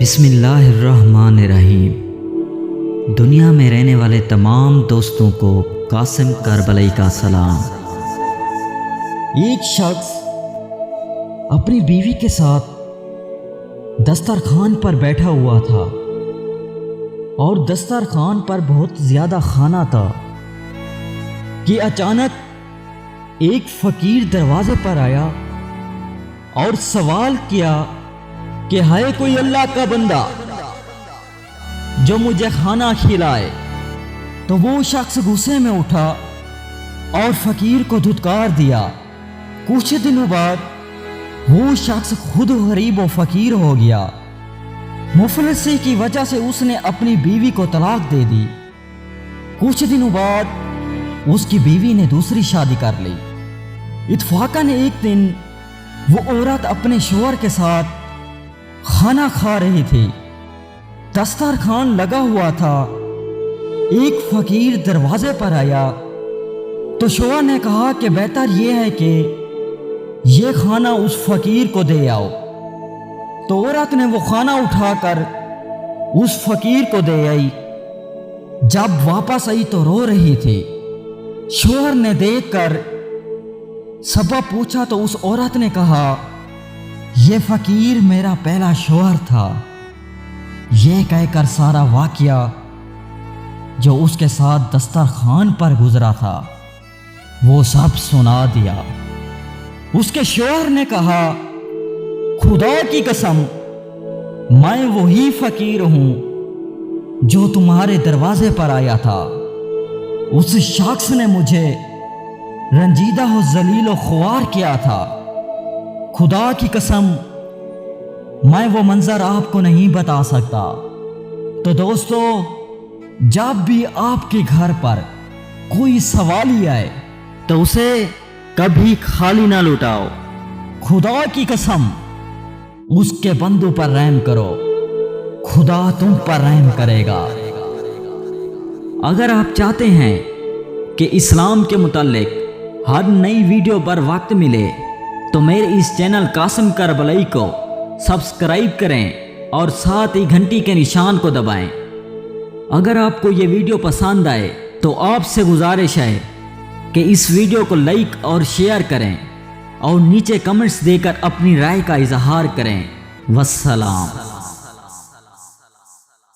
بسم اللہ الرحمن الرحیم۔ دنیا میں رہنے والے تمام دوستوں کو قاسم کربلائی کا سلام۔ ایک شخص اپنی بیوی کے ساتھ دسترخوان پر بیٹھا ہوا تھا اور دسترخوان پر بہت زیادہ کھانا تھا کہ اچانک ایک فقیر دروازے پر آیا اور سوال کیا کہ ہے کوئی اللہ کا بندہ جو مجھے کھانا کھلائے؟ تو وہ شخص غصے میں اٹھا اور فقیر کو دھتکار دیا۔ کچھ دنوں بعد وہ شخص خود غریب و فقیر ہو گیا۔ مفلسی کی وجہ سے اس نے اپنی بیوی کو طلاق دے دی۔ کچھ دنوں بعد اس کی بیوی نے دوسری شادی کر لی۔ اتفاقاً ایک دن وہ عورت اپنے شوہر کے ساتھ کھانا کھا رہی تھی۔ دسترخوان لگا ہوا تھا۔ ایک فقیر دروازے پر آیا تو شوہر نے کہا کہ بہتر یہ ہے کہ یہ کھانا اس فقیر کو دے آؤ۔ تو عورت نے وہ کھانا اٹھا کر اس فقیر کو دے آئی۔ جب واپس آئی تو رو رہی تھی۔ شوہر نے دیکھ کر سبب پوچھا تو اس عورت نے کہا یہ فقیر میرا پہلا شوہر تھا۔ یہ کہہ کر سارا واقعہ جو اس کے ساتھ دسترخوان پر گزرا تھا وہ سب سنا دیا۔ اس کے شوہر نے کہا خدا کی قسم میں وہی فقیر ہوں جو تمہارے دروازے پر آیا تھا۔ اس شخص نے مجھے رنجیدہ و ذلیل و خوار کیا تھا۔ خدا کی قسم میں وہ منظر آپ کو نہیں بتا سکتا۔ تو دوستو، جب بھی آپ کے گھر پر کوئی سوالی آئے تو اسے کبھی خالی نہ لوٹاؤ۔ خدا کی قسم اس کے بندوں پر رحم کرو، خدا تم پر رحم کرے گا۔ اگر آپ چاہتے ہیں کہ اسلام کے متعلق ہر نئی ویڈیو پر وقت ملے تو میرے اس چینل قاسم کربلائی کو سبسکرائب کریں اور ساتھ ہی گھنٹی کے نشان کو دبائیں۔ اگر آپ کو یہ ویڈیو پسند آئے تو آپ سے گزارش ہے کہ اس ویڈیو کو لائک اور شیئر کریں اور نیچے کمنٹس دے کر اپنی رائے کا اظہار کریں۔ والسلام۔